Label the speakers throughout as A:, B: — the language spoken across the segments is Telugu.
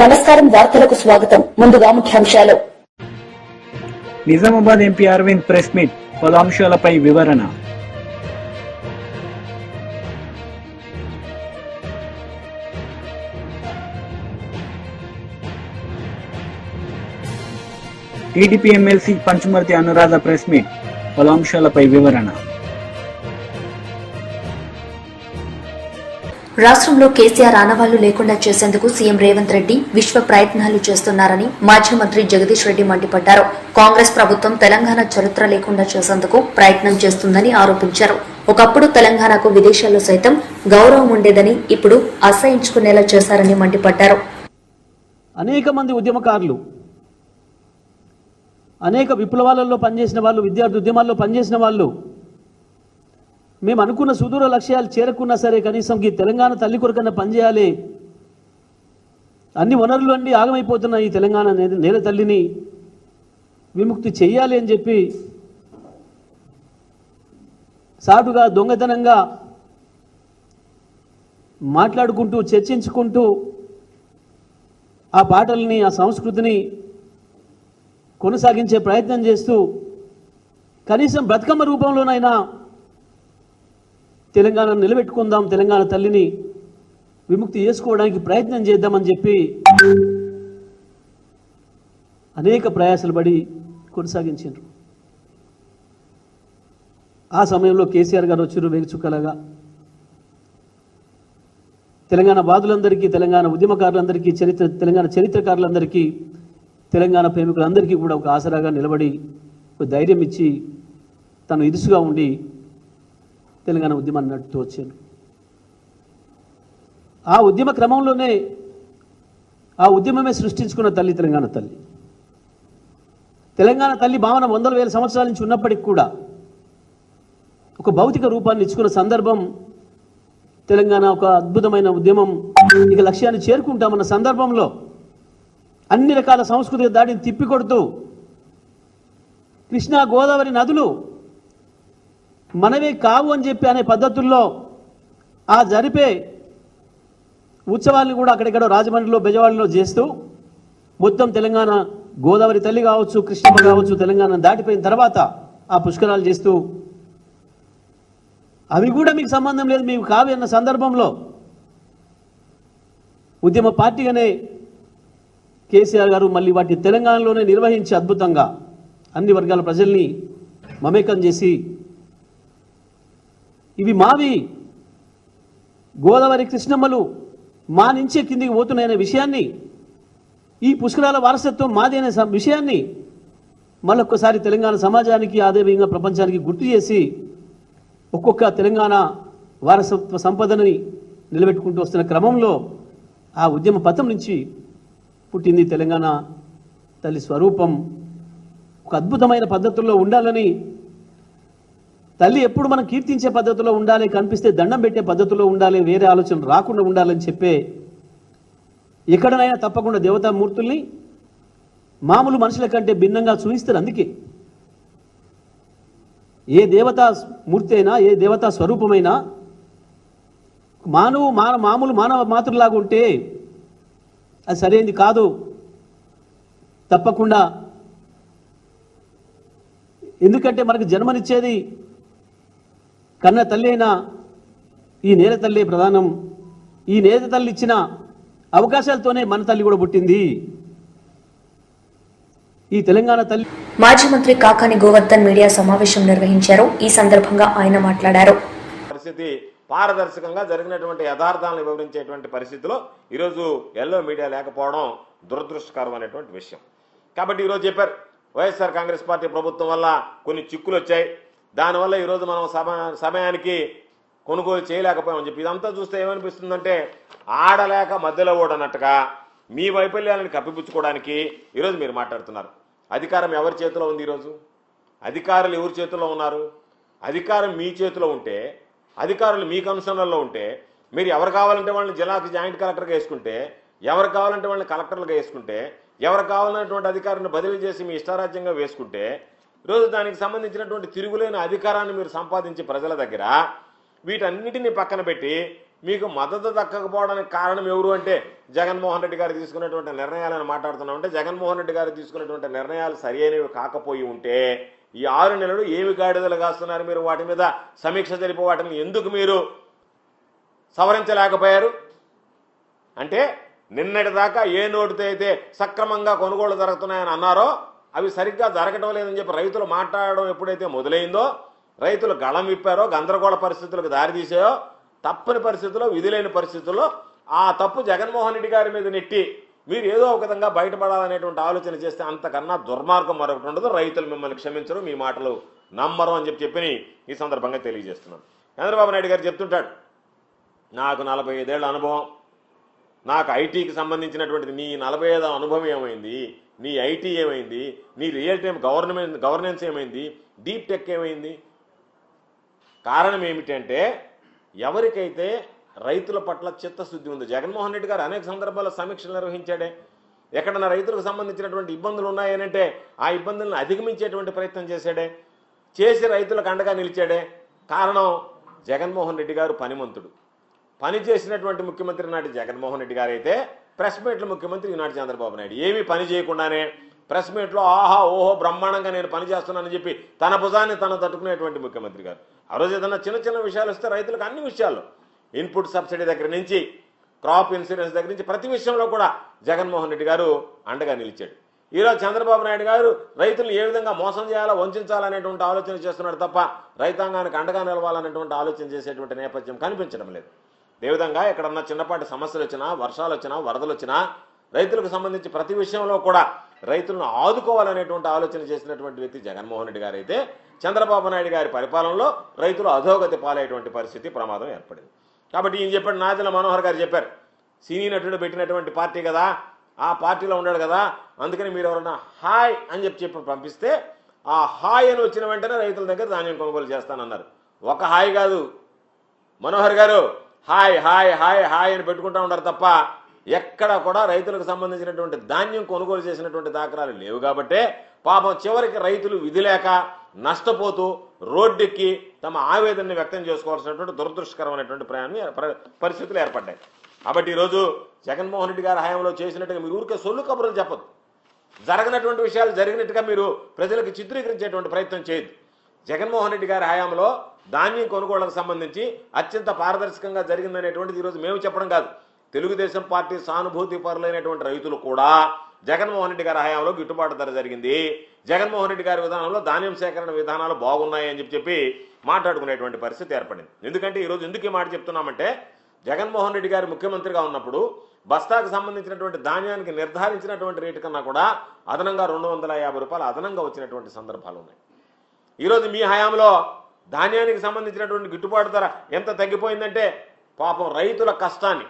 A: నమస్కారం, వార్తలకు స్వాగతం. ముందుగా ముఖ్యాంశాలు.
B: Nizamabad MP Arvind press meet, పలు అంశాలపై వివరణ. TDP MLC Panchumarthi Anuradha press meet, పలు అంశాలపై వివరణ.
C: రాష్ట్రంలో కేసీఆర్ ఆనవాళ్లు లేకుండా చేసేందుకు సీఎం రేవంత్ రెడ్డి విశ్వ ప్రయత్నాలు చేస్తున్నారని మాజీ మంత్రి జగదీష్ రెడ్డి మండిపడ్డారు. కాంగ్రెస్ ప్రభుత్వం తెలంగాణ చరిత్ర లేకుండా చేసేందుకు ప్రయత్నం చేస్తుందని ఆరోపించారు. ఒకప్పుడు తెలంగాణకు విదేశాల్లో సైతం గౌరవం ఉండేదని ఇప్పుడు అసహించుకునేలా చేశారని మండిపడ్డారు.
D: అనేక మంది ఉద్యమకారులు, అనేక విప్లవాలలో పనిచేసిన వాళ్ళు, విద్యార్థి ఉద్యమాల్లో పనిచేసిన వాళ్ళు మేము అనుకున్న సుదూర లక్ష్యాలు చేరకున్నా సరే కనీసం ఈ తెలంగాణ తల్లి కొరకన్నా పనిచేయాలి, అన్ని వనరులు అన్నీ ఆగమైపోతున్న ఈ తెలంగాణ నేల తల్లిని విముక్తి చెయ్యాలి అని చెప్పి సాటుగా దొంగతనంగా మాట్లాడుకుంటూ చర్చించుకుంటూ ఆ పాటల్ని, ఆ సంస్కృతిని కొనసాగించే ప్రయత్నం చేస్తూ కనీసం బతుకమ్మ రూపంలోనైనా తెలంగాణను నిలబెట్టుకుందాం, తెలంగాణ తల్లిని విముక్తి చేసుకోవడానికి ప్రయత్నం చేద్దామని చెప్పి అనేక ప్రయాసాలు పడి కొనసాగించారు. ఆ సమయంలో కేసీఆర్ గారు వచ్చారు వేగుచుక్కలాగా. తెలంగాణ బాధులందరికీ, తెలంగాణ ఉద్యమకారులందరికీ, తెలంగాణ చరిత్రకారులందరికీ, తెలంగాణ ప్రేమికులందరికీ కూడా ఒక ఆసరాగా నిలబడి ఒక ధైర్యం ఇచ్చి తను ఇరుసుగా ఉండి తెలంగాణ ఉద్యమాన్ని నడుపుతూ వచ్చాను. ఆ ఉద్యమ క్రమంలోనే ఆ ఉద్యమమే సృష్టించుకున్న తల్లి తెలంగాణ తల్లి. తెలంగాణ తల్లి భావన వందల వేల సంవత్సరాల నుంచి ఉన్నప్పటికీ కూడా ఒక భౌతిక రూపాన్ని ఇచ్చుకున్న సందర్భం తెలంగాణ ఒక అద్భుతమైన ఉద్యమం ఇక లక్ష్యాన్ని చేరుకుంటామన్న సందర్భంలో అన్ని రకాల సంస్కృతిక దాడిని తిప్పికొడుతూ కృష్ణా గోదావరి నదులు మనవే కావు అని చెప్పి అనే పద్ధతుల్లో ఆ జరిపే ఉత్సవాల్ని కూడా అక్కడెక్కడో రాజమండ్రిలో, బెజవాడలో చేస్తూ మొత్తం తెలంగాణ గోదావరి తల్లి కావచ్చు, కృష్ణమ్మ కావచ్చు, తెలంగాణ దాటిపోయిన తర్వాత ఆ పుష్కరాలు చేస్తూ అవి కూడా మీకు సంబంధం లేదు, మీకు కావి అన్న సందర్భంలో ఉద్యమ పార్టీగానే కేసీఆర్ గారు మళ్ళీ వాటిని తెలంగాణలోనే నిర్వహించి అద్భుతంగా అన్ని వర్గాల ప్రజల్ని మమేకం చేసి ఇవి మావి, గోదావరి కృష్ణమ్మలు మా నుంచే కిందికి పోతున్నాయనే విషయాన్ని, ఈ పుష్కరాల వారసత్వం మాది అనే విషయాన్ని మళ్ళొక్కసారి తెలంగాణ సమాజానికి, అదేవిధంగా ప్రపంచానికి గుర్తు చేసి ఒక్కొక్క తెలంగాణ వారసత్వ సంపదని నిలబెట్టుకుంటూ వస్తున్న క్రమంలో ఆ ఉద్యమ పథం నుంచి పుట్టింది తెలంగాణ తల్లి స్వరూపం. ఒక అద్భుతమైన పద్ధతుల్లో ఉండాలని, తల్లి ఎప్పుడు మనం కీర్తించే పద్ధతిలో ఉండాలి, కనిపిస్తే దండం పెట్టే పద్ధతిలో ఉండాలి, వేరే ఆలోచనలు రాకుండా ఉండాలని చెప్పే ఎక్కడనైనా తప్పకుండా దేవతామూర్తుల్ని మామూలు మనుషుల కంటే భిన్నంగా చూపిస్తారు. అందుకే ఏ దేవతా మూర్తి అయినా, ఏ దేవతా స్వరూపమైనా మామూలు మానవ మాతృలాగా ఉంటే అది సరైనది కాదు. తప్పకుండా, ఎందుకంటే మనకు జన్మనిచ్చేది కన్న తల్లి అయినా ఈ నేల తల్లి ప్రధానం. ఈ నేల తల్లి ఇచ్చిన అవకాశాలతోనే మన తల్లి కూడా పుట్టింది. ఈ తెలంగాణ తల్లి.
C: మాజీ మంత్రి కాకాని గోవర్ధన్ మీడియా సమావేశం నిర్వహించారు. ఈ సందర్భంగా ఆయన మాట్లాడారు.
E: పరిస్థితి పారదర్శకంగా జరిగినటువంటి యథార్థాలను వివరించేటువంటి పరిస్థితిలో ఈరోజు ఎల్లో మీడియా లేకపోవడం దురదృష్టకరం అనేటువంటి విషయం. కాబట్టి ఈరోజు చెప్పారు, వైఎస్ఆర్ కాంగ్రెస్ పార్టీ ప్రభుత్వం వల్ల కొన్ని చిక్కులు వచ్చాయి, దానివల్ల ఈరోజు మనం సమయానికి కొనుగోలు చేయలేకపోయామని చెప్పి. ఇదంతా చూస్తే ఏమనిపిస్తుందంటే ఆడలేక మధ్యలో ఓడనట్టుగా మీ వైఫల్యాలను కప్పిపుచ్చుకోవడానికి ఈరోజు మీరు మాట్లాడుతున్నారు. అధికారం ఎవరి చేతిలో ఉంది? ఈరోజు అధికారులు ఎవరి చేతిలో ఉన్నారు? అధికారం మీ చేతిలో ఉంటే, అధికారులు మీ కన్సర్న్లో ఉంటే, మీరు ఎవరు కావాలంటే వాళ్ళని జిల్లాకి జాయింట్ కలెక్టర్గా వేసుకుంటే, ఎవరు కావాలంటే వాళ్ళని కలెక్టర్లుగా వేసుకుంటే, ఎవరు కావాలన్నటువంటి అధికారాన్ని బదిలీ చేసి మీ ఇష్టారాజ్యంగా వేసుకుంటే, ఈరోజు దానికి సంబంధించినటువంటి తిరుగులేని అధికారాన్ని మీరు సంపాదించి ప్రజల దగ్గర వీటన్నిటిని పక్కన పెట్టి మీకు మద్దతు దక్కకపోవడానికి కారణం ఎవరు అంటే జగన్మోహన్ రెడ్డి గారు తీసుకున్నటువంటి నిర్ణయాలను మాట్లాడుతున్నాం. అంటే జగన్మోహన్ రెడ్డి గారు తీసుకున్నటువంటి నిర్ణయాలు సరి అయినవి కాకపోయి ఉంటే ఈ 6 నెలలు ఏమి గాడిదలు కాస్తున్నారు మీరు? వాటి మీద సమీక్ష జరిపి వాటిని ఎందుకు మీరు సవరించలేకపోయారు? అంటే నిన్నటిదాకా ఏ నోటితో అయితే సక్రమంగా కొనుగోలు జరుగుతున్నాయని అన్నారో అవి సరిగ్గా జరగటం లేదని చెప్పి రైతులు మాట్లాడడం ఎప్పుడైతే మొదలైందో, రైతులు గళం విప్పారో, గందరగోళ పరిస్థితులకు దారితీసాయో, తప్పని పరిస్థితుల్లో, విధులేని పరిస్థితుల్లో ఆ తప్పు జగన్మోహన్ రెడ్డి గారి మీద నెట్టి మీరు ఏదో ఒక విధంగా బయటపడాలనేటువంటి ఆలోచన చేస్తే అంతకన్నా దుర్మార్గం మరొకటి ఉండదు. రైతులు మిమ్మల్ని క్షమించరు, మీ మాటలు నమ్మరు అని చెప్పి ఈ సందర్భంగా తెలియజేస్తున్నాను. చంద్రబాబు నాయుడు గారు చెప్తుంటాడు, నాకు 45 ఏళ్ల అనుభవం, నాకు ఐటీకి సంబంధించినటువంటిది. నీ 45 అనుభవం ఏమైంది? నీ ఐటీ ఏమైంది? నీ రియల్ టైం గవర్నెన్స్ ఏమైంది? డీప్ టెక్ ఏమైంది? కారణం ఏమిటంటే ఎవరికైతే రైతుల పట్ల చిత్తశుద్ధి ఉంది. జగన్మోహన్ రెడ్డి గారు అనేక సందర్భాల్లో సమీక్షలు నిర్వహించాడే. ఎక్కడన్నా రైతులకు సంబంధించినటువంటి ఇబ్బందులు ఉన్నాయనంటే ఆ ఇబ్బందులను అధిగమించేటువంటి ప్రయత్నం చేశాడే, చేసి రైతులకు అండగా నిలిచాడే. కారణం జగన్మోహన్ రెడ్డి గారు పనిమంతుడు. పని చేసినటువంటి ముఖ్యమంత్రి నాటి జగన్మోహన్ రెడ్డి గారు అయితే ప్రెస్ మీట్ల ముఖ్యమంత్రి ఈనాటి చంద్రబాబు నాయుడు. ఏమీ పని చేయకుండానే ప్రెస్ మీట్లో ఆహా ఓహో బ్రహ్మాండంగా నేను పని చేస్తున్నానని చెప్పి తన భుజాన్ని తను తట్టుకునేటువంటి ముఖ్యమంత్రి గారు. ఆ రోజు ఏదన్నా చిన్న చిన్న విషయాలు వస్తే రైతులకు అన్ని విషయాల్లో, ఇన్పుట్ సబ్సిడీ దగ్గర నుంచి క్రాప్ ఇన్సూరెన్స్ దగ్గర నుంచి ప్రతి విషయంలో కూడా జగన్మోహన్ రెడ్డి గారు అండగా నిలిచాడు. ఈరోజు చంద్రబాబు నాయుడు గారు రైతులను ఏ విధంగా మోసం చేయాలో, వంచాలనేటువంటి ఆలోచన చేస్తున్నాడు తప్ప రైతాంగానికి అండగా నిలవాలనేటువంటి ఆలోచన చేసేటువంటి నేపథ్యం కనిపించడం లేదు. అదేవిధంగా ఎక్కడన్నా చిన్నపాటి సమస్యలు వచ్చినా, వర్షాలు వచ్చినా, వరదలు వచ్చినా రైతులకు సంబంధించి ప్రతి విషయంలో కూడా రైతులను ఆదుకోవాలనేటువంటి ఆలోచన చేసినటువంటి వ్యక్తి జగన్మోహన్ రెడ్డి గారు అయితే చంద్రబాబు నాయుడు గారి పరిపాలనలో రైతులు అధోగతి పాలయ్యేటువంటి పరిస్థితి, ప్రమాదం ఏర్పడింది. కాబట్టి ఈయన చెప్పాడు, నాదెళ్ల మనోహర్ గారు చెప్పారు, సినీ నటుడు పెట్టినటువంటి పార్టీ కదా, ఆ పార్టీలో ఉన్నాడు కదా, అందుకని మీరు ఎవరన్నా హాయ్ అని చెప్పి పంపిస్తే ఆ హాయ్ అని వచ్చిన వెంటనే రైతుల దగ్గర ధాన్యం కొనుగోలు చేస్తానన్నారు. ఒక హాయ్ కాదు మనోహర్ గారు, హాయ్ హాయ్ హాయ్ హాయ్ అని పెట్టుకుంటా ఉంటారు తప్ప ఎక్కడ కూడా రైతులకు సంబంధించినటువంటి ధాన్యం కొనుగోలు చేసినటువంటి దాఖలాలు లేవు. కాబట్టే పాపం చివరికి రైతులు విధి లేక నష్టపోతూ రోడ్డెక్కి తమ ఆవేదనని వ్యక్తం చేసుకోవాల్సినటువంటి దురదృష్టకరమైనటువంటి పరిస్థితులు ఏర్పడ్డాయి. కాబట్టి ఈరోజు జగన్మోహన్ రెడ్డి గారి హయాంలో చేసినట్టుగా మీరు ఊరికే సొల్లు కబుర్లు చెప్పదు, జరగనటువంటి విషయాలు జరిగినట్టుగా మీరు ప్రజలకు చిత్రీకరించేటువంటి ప్రయత్నం చేయదు. జగన్మోహన్ రెడ్డి గారి హయాంలో ధాన్యం కొనుగోళ్లకు సంబంధించి అత్యంత పారదర్శకంగా జరిగిందనేటువంటిది ఈరోజు మేము చెప్పడం కాదు, తెలుగుదేశం పార్టీ సానుభూతి పరులైనటువంటి రైతులు కూడా జగన్మోహన్ రెడ్డి గారి హయాంలో గిట్టుబాటు ధర జరిగింది, జగన్మోహన్ రెడ్డి గారి విధానంలో ధాన్యం సేకరణ విధానాలు బాగున్నాయి అని చెప్పి మాట్లాడుకునేటువంటి పరిస్థితి ఏర్పడింది. ఎందుకంటే ఈరోజు ఎందుకు ఈ మాట చెప్తున్నామంటే జగన్మోహన్ రెడ్డి గారు ముఖ్యమంత్రిగా ఉన్నప్పుడు బస్తాకు సంబంధించినటువంటి ధాన్యానికి నిర్ధారించినటువంటి రేటు కన్నా కూడా అదనంగా 250 రూపాయలు అదనంగా వచ్చినటువంటి సందర్భాలు ఉన్నాయి. ఈరోజు మీ హయాంలో ధాన్యానికి సంబంధించినటువంటి గిట్టుబాటు ధర ఎంత తగ్గిపోయిందంటే పాపం రైతుల కష్టాన్ని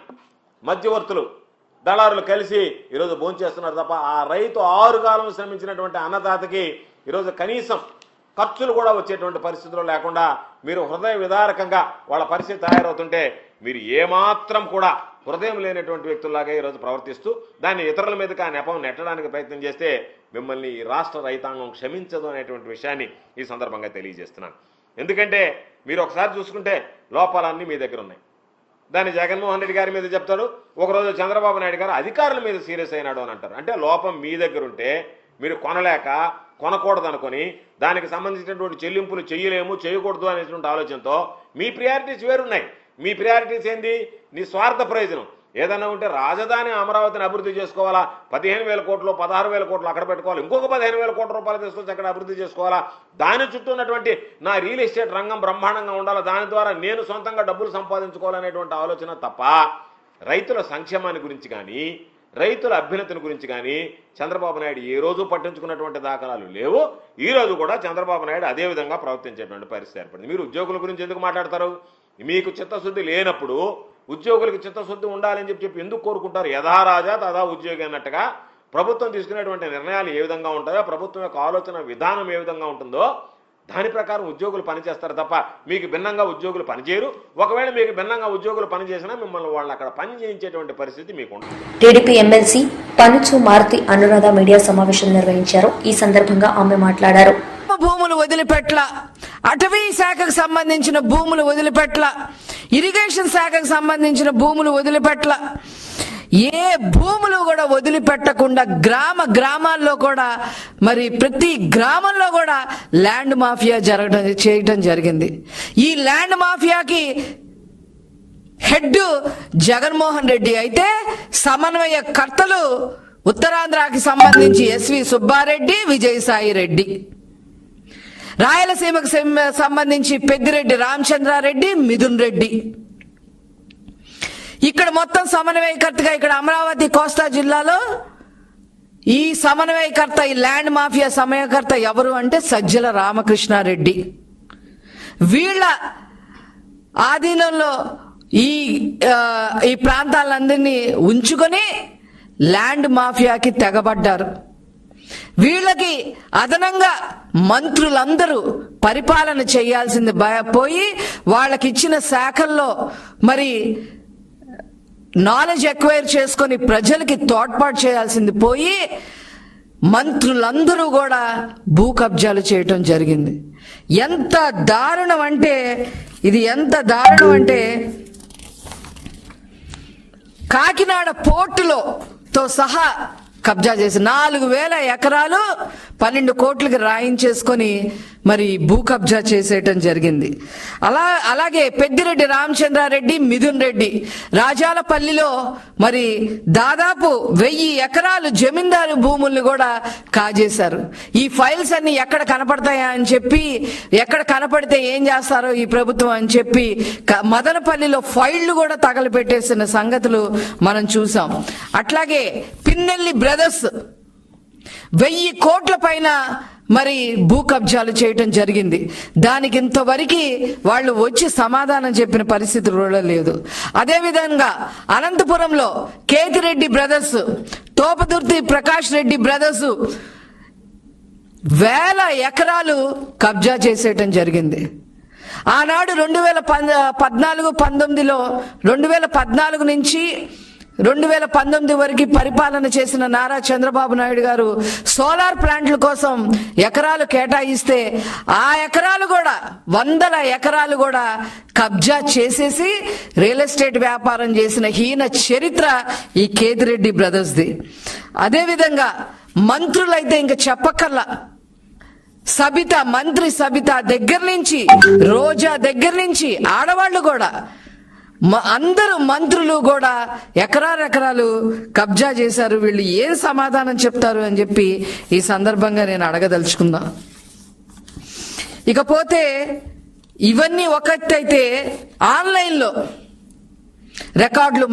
E: మధ్యవర్తులు, దళారులు కలిసి ఈరోజు భోంచేస్తున్నారు తప్ప ఆ రైతు 6 కాలం శ్రమించినటువంటి అన్నదాతకి ఈరోజు కనీసం ఖర్చులు కూడా వచ్చేటువంటి పరిస్థితుల్లో లేకుండా మీరు హృదయ విదారకంగా వాళ్ళ పరిస్థితి తయారవుతుంటే మీరు ఏమాత్రం కూడా హృదయం లేనటువంటి వ్యక్తుల్లాగా ఈరోజు ప్రవర్తిస్తూ దాన్ని ఇతరుల మీదకి ఆ నెపం నెట్టడానికి ప్రయత్నం చేస్తే మిమ్మల్ని ఈ రాష్ట్ర రైతాంగం క్షమించదు అనేటువంటి విషయాన్ని ఈ సందర్భంగా తెలియజేస్తున్నాను. ఎందుకంటే మీరు ఒకసారి చూసుకుంటే లోపాలన్నీ మీ దగ్గర ఉన్నాయి. దాన్ని జగన్మోహన్ రెడ్డి గారి మీద చెప్తాడు, ఒకరోజు చంద్రబాబు నాయుడు గారు అధికారుల మీద సీరియస్ అయినాడు అని అంటారు. అంటే లోపం మీ దగ్గర ఉంటే మీరు కొనలేక కొనకూడదు అనుకుని దానికి సంబంధించినటువంటి చెల్లింపులు చేయలేము, చేయకూడదు అనేటువంటి ఆలోచనతో మీ ప్రియారిటీస్ వేరున్నాయి. మీ ప్రియారిటీస్ ఏంది? నీ స్వార్థ ప్రయోజనం. ఏదన్నా ఉంటే రాజధాని అమరావతిని అభివృద్ధి చేసుకోవాలా, 15,000 కోట్లు 16,000 కోట్లు అక్కడ పెట్టుకోవాలి, ఇంకొక 15,000 కోట్ల రూపాయలు తీసుకొచ్చి అక్కడ అభివృద్ధి చేసుకోవాలా, దాని చుట్టూ ఉన్నటువంటి నా రియల్ ఎస్టేట్ రంగం బ్రహ్మాండంగా ఉండాలా, దాని ద్వారా నేను సొంతంగా డబ్బులు సంపాదించుకోవాలనేటువంటి ఆలోచన తప్ప రైతుల సంక్షేమాన్ని గురించి కానీ రైతుల అభ్యున్నతిని గురించి కానీ చంద్రబాబు నాయుడు ఏ రోజు పట్టించుకున్నటువంటి దాఖలాలు లేవు. ఈ రోజు కూడా చంద్రబాబు నాయుడు అదే విధంగా ప్రవర్తించేటువంటి పరిస్థితి ఏర్పడింది. మీరు ఉద్యోగుల గురించి ఎందుకు మాట్లాడతారు? మీకు చిత్తశుద్ధి లేనప్పుడు ఉద్యోగులకు చిత్తశుద్ధి ఉండాలని చెప్పి ఎందుకు కోరుకుంటారు? యథారాజా తదా ఉద్యోగి అన్నట్టుగా ప్రభుత్వం తీసుకునేటువంటి నిర్ణయాలు ఏ విధంగా ఉంటాయో, ప్రభుత్వం యొక్క ఆలోచన విధానం ఏ విధంగా ఉంటుందో దాని ప్రకారం ఉద్యోగులు పనిచేస్తారు తప్ప మీకు భిన్నంగా ఉద్యోగులు పనిచేయరు. ఒకవేళ మీకు భిన్నంగా ఉద్యోగులు పనిచేసినా మిమ్మల్ని వాళ్ళు అక్కడ పని చేయించేటువంటి పరిస్థితి మీకు ఉంటుంది.
C: TDP MLC Panchumarthi Anuradha media సమావేశం నిర్వహించారు. ఈ సందర్భంగా ఆమె మాట్లాడారు.
F: భూములు వదిలిపెట్ల, అటవీ శాఖకు సంబంధించిన భూములు వదిలిపెట్ల, ఇరిగేషన్ శాఖకు సంబంధించిన భూములు వదిలిపెట్ల, ఏ భూములు కూడా వదిలిపెట్టకుండా గ్రామాల్లో కూడా మరి ప్రతి గ్రామంలో కూడా ల్యాండ్ మాఫియా చేయటం జరిగింది. ఈ ల్యాండ్ మాఫియాకి హెడ్ జగన్మోహన్ రెడ్డి అయితే సమన్వయకర్తలు ఉత్తరాంధ్రకి సంబంధించి ఎస్వి సుబ్బారెడ్డి, విజయసాయి రెడ్డి, రాయలసీమకు సంబంధించి పెద్దిరెడ్డి రామచంద్రారెడ్డి, మిథున్ రెడ్డి. ఇక్కడ మొత్తం సమన్వయకర్తగా ఇక్కడ అమరావతి కోస్తా జిల్లాలో ఈ సమన్వయకర్త, ఈ ల్యాండ్ మాఫియా సమన్వయకర్త ఎవరు అంటే సజ్జల రామకృష్ణారెడ్డి. వీళ్ళ ఆధీనంలో ఈ ప్రాంతాలందరినీ ఉంచుకొని ల్యాండ్ మాఫియాకి తెగబడ్డారు. వీళ్ళకి అదనంగా మంత్రులందరూ పరిపాలన చేయాల్సింది పోయి వాళ్ళకిచ్చిన శాఖల్లో మరి నాలెడ్జ్ ఎక్వైర్ చేసుకొని ప్రజలకి తోడ్పాటు చేయాల్సింది పోయి మంత్రులందరూ కూడా భూ కబ్జాలు చేయటం జరిగింది. ఎంత దారుణం అంటే కాకినాడ పోర్టుతో సహా కబ్జా చేసి 4,000 ఎకరాలు 12 కోట్లకి రాయించేసుకొని మరి భూ కబ్జా చేసేయటం జరిగింది. అలాగే పెద్దిరెడ్డి రామచంద్రారెడ్డి, మిథున్ రెడ్డి రాజాలపల్లిలో మరి దాదాపు 1000 ఎకరాలు జమీందారు భూముల్ని కూడా కాజేశారు. ఈ ఫైల్స్ అన్ని ఎక్కడ కనపడతాయా అని చెప్పి, ఎక్కడ కనపడితే ఏం చేస్తారో ఈ ప్రభుత్వం అని చెప్పి మదనపల్లిలో ఫైళ్లు కూడా తగలబెట్టేసిన సంగతులు మనం చూసాం. అట్లాగే పిన్నెల్లి బ్రదర్స్ 1000 కోట్ల పైన మరి భూ కబ్జాలు చేయటం జరిగింది. దానికి ఇంతవరకు వాళ్ళు వచ్చి సమాధానం చెప్పిన పరిస్థితి కూడా లేదు. అదేవిధంగా అనంతపురంలో కేతిరెడ్డి బ్రదర్స్, తోపదుర్తి ప్రకాష్ రెడ్డి బ్రదర్స్ 1000 ఎకరాలు కబ్జా చేసేయటం జరిగింది. ఆనాడు 2014-19లో 2014 నుంచి 2019 వరకు పరిపాలన చేసిన నారా చంద్రబాబు నాయుడు గారు సోలార్ ప్లాంట్ల కోసం ఎకరాలు కేటాయిస్తే ఆ ఎకరాలు కూడా 100 ఎకరాలు కూడా కబ్జా చేసేసి రియల్ ఎస్టేట్ వ్యాపారం చేసిన హీన చరిత్ర ఈ కేతిరెడ్డి బ్రదర్స్ది. అదేవిధంగా మంత్రులైతే ఇంకా చెప్పక్కర్లా. మంత్రి సబిత దగ్గర నుంచి, రోజా దగ్గర నుంచి ఆడవాళ్లు కూడా అందరూ మంత్రులు కూడా ఎకరాలు కబ్జా చేశారు. వీళ్ళు ఏం సమాధానం చెప్తారు అని చెప్పి ఈ సందర్భంగా నేను అడగదలుచుకున్నా. ఇకపోతే ఇవన్నీ ఒకటైతే ఆన్లైన్లో రికార్డులు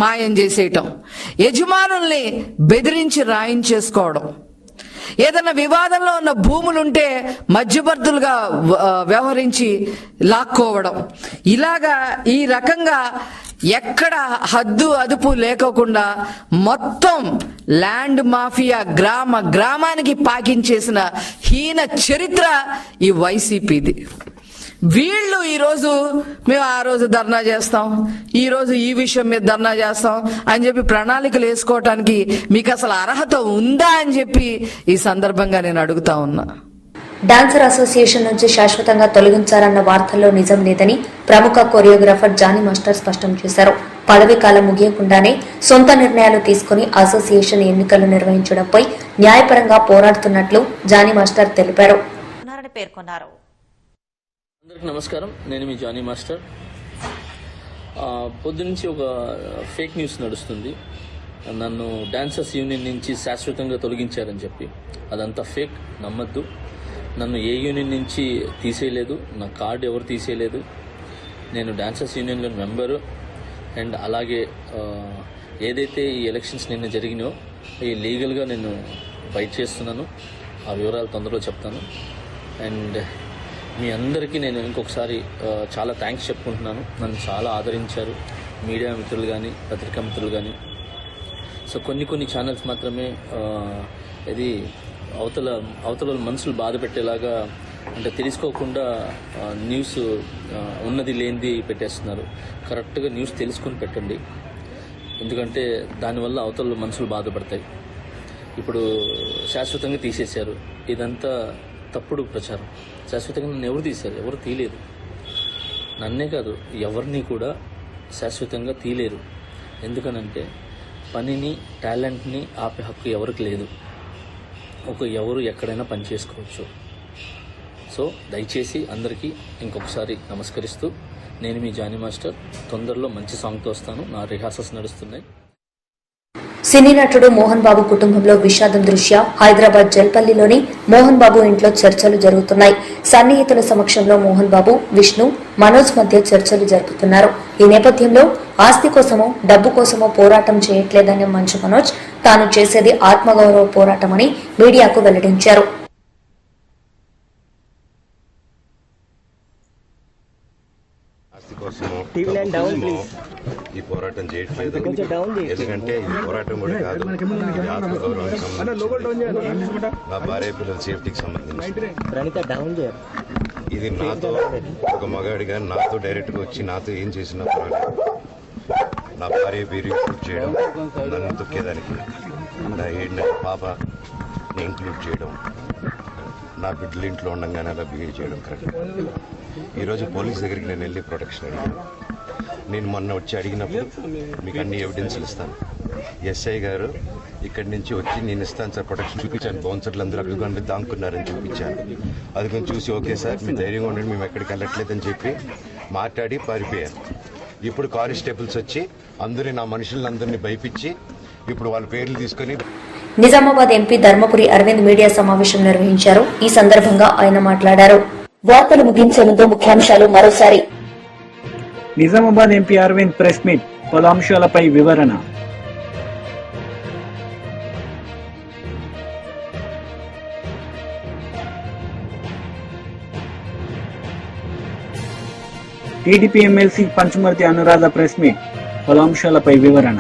F: మాయం చేసేయటం, యజమానుల్ని బెదిరించి రాయించేసుకోవడం, ఏదైనా వివాదంలో ఉన్న భూములుంటే మధ్యవర్తులుగా వ్యవహరించి లాక్కోవడం, ఇలాగా ఈ రకంగా ఎక్కడ హద్దు అదుపు లేకోకుండా మొత్తం ల్యాండ్ మాఫియా గ్రామానికి పాకించేసిన హీన చరిత్ర ఈ వైసీపీది. వీళ్ళు ఈరోజు మేము ఆ రోజు ధర్నా చేస్తాం, ఈ రోజు ఈ విషయం మీద ధర్నా చేస్తాం అని చెప్పి ప్రణాళికలు వేసుకోవటానికి మీకు అసలు అర్హత ఉందా అని చెప్పి ఈ సందర్భంగా నేను అడుగుతా ఉన్నా.
C: డాన్సర్ అసోసియేషన్ నుంచి శాశ్వతంగా తొలగించారన్న వార్తల్లో నిజం లేదని ప్రముఖ కొరియోగ్రాఫర్ జానీ మాస్టర్ స్పష్టం చేశారు. పదవీ కాలం ముగియకుండానే సొంత నిర్ణయాలు తీసుకుని అసోసియేషన్ ఎన్నికలు నిర్వహించడంపై న్యాయపరంగా పోరాడుతున్నట్లు జానీ మాస్టర్ తెలిపారు.
G: పేర్కొన్నారు.
H: అందరికి నమస్కారం, నేను మీ జానీ మాస్టర్. పొద్దునుంచి ఒక ఫేక్ న్యూస్ నడుస్తుంది, నన్ను డాన్సర్స్ యూనియన్ నుంచి శాశ్వతంగా తొలగించారని చెప్పి. అదంతా ఫేక్, నమ్మద్దు. నన్ను ఏ యూనియన్ నుంచి తీసేయలేదు, నా కార్డు ఎవరు తీసేయలేదు. నేను డాన్సర్స్ యూనియన్లో మెంబరు. అండ్ అలాగే ఏదైతే ఈ ఎలక్షన్స్ నిన్న జరిగినాయో ఈ లీగల్గా నేను ఫైట్ చేస్తున్నాను. ఆ వివరాలు తొందరలో చెప్తాను. అండ్ మీ అందరికీ నేను ఇంకొకసారి చాలా థ్యాంక్స్ చెప్పుకుంటున్నాను. నన్ను చాలా ఆదరించారు మీడియా మిత్రులు కానీ, పత్రికా మిత్రులు కానీ. సో కొన్ని ఛానల్స్ మాత్రమే ఇది అవతల మనసులు బాధ పెట్టేలాగా, అంటే తెలుసుకోకుండా న్యూస్ ఉన్నది లేనిది పెట్టేస్తున్నారు. కరెక్ట్గా న్యూస్ తెలుసుకుని పెట్టండి, ఎందుకంటే దానివల్ల అవతల మనసులు బాధపడతాయి. ఇప్పుడు శాశ్వతంగా తీసేశారు. ఇదంతా తప్పుడు ప్రచారం. శాశ్వతంగా నన్ను ఎవరు తీశారు? ఎవరు తీయలేదు. నన్నే కాదు, ఎవరిని కూడా శాశ్వతంగా తీయలేరు. ఎందుకనంటే పనిని, టాలెంట్ని ఆపే హక్కు ఎవరికి లేదు. ఎవరు ఎక్కడైనా పని చేసుకోవచ్చు. సో దయచేసి అందరికీ ఇంకొకసారి నమస్కరిస్తూ, నేను మీ జానీ మాస్టర్. తొందరలో మంచి సాంగ్తో వస్తాను. నా రిహార్సల్స్ నడుస్తున్నాయి.
C: సినీ నటుడు మోహన్ బాబు కుటుంబంలో విషాదం దృష్ట్యా హైదరాబాద్ జల్పల్లిలోని మోహన్ బాబు ఇంట్లో చర్చలు జరుగుతున్నాయి. సన్నిహితుల సమక్షంలో మోహన్ బాబు, విష్ణు, మనోజ్ మధ్య చర్చలు జరుపుతున్నారు. ఈ నేపథ్యంలో ఆస్తి కోసమో డబ్బు కోసమో పోరాటం చేయట్లేదనే మంచు మనోజ్ తాను చేసేది ఆత్మగౌరవ పోరాటమని మీడియాకు వెల్లడించారు.
G: ఈ పోరాటం చేయట్లేదు. ఎందుకంటే ఈ పోరాటం కూడా కాదు, ఆత్మగౌరవానికి సంబంధించి, నా భార్య పిల్లల సేఫ్టీకి సంబంధించి. ఇది నాతో ఒక మగాడిగా నాతో డైరెక్ట్గా వచ్చి నాతో ఏం చేసినా పోరాటం. నా భార్య పేరు ఇంక్లూడ్ చేయడం, నన్ను తొక్కేదానికి నా 7 నెలల పాపని ఇంక్లూడ్ చేయడం, నా బిడ్డలు ఇంట్లో ఉండగానే అలా బిహేవ్ చేయడం కరెక్ట్. ఈరోజు పోలీస్ దగ్గరికి నేను వెళ్ళి ప్రొటెక్షన్ అడిగాను. నేను మొన్న వచ్చి అడిగినప్పుడు మీకు అన్ని ఎవిడెన్స్లు ఇస్తాను, ఎస్ఐ గారు ఇక్కడి నుంచి వచ్చి నేను ఇస్తాను సార్ ప్రొటెక్షన్ చూపించాను. బౌన్సర్లు అందరూ అక్కడ దాక్కున్నారని చూపించాను. అది కొంచెం చూసి ఓకే సార్ మీ ధైర్యంగా ఉండండి, మేము ఎక్కడికి వెళ్ళట్లేదని చెప్పి మాట్లాడి పారిపోయారు. ఇప్పుడు కానిస్టేబుల్స్ వచ్చి అందరినీ, నా మనుషులందరినీ భయపించి ఇప్పుడు వాళ్ళ పేర్లు తీసుకొని.
C: నిజామాబాద్ ఎంపీ ధర్మపురి అరవింద్ మీడియా సమావేశం నిర్వహించారు. ఈ సందర్భంగా ఆయన మాట్లాడారు.
A: వార్తలు ముగించే ముందు ముఖ్యాంశాలు మరోసారి.
B: Nizamabad MP Arvind press meet, పలు అంశాలపై వివరణ. TDP MLC Panchumarthi Anuradha press meet, పలు అంశాలపై వివరణ.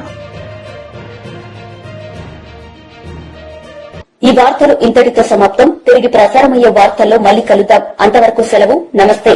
A: ఈ వార్తలు ఇంతటితో సమాప్తం. తిరిగి ప్రసారమయ్యే వార్తల్లో మళ్ళీ కలుద్దాం. అంతవరకు సెలవు. నమస్తే.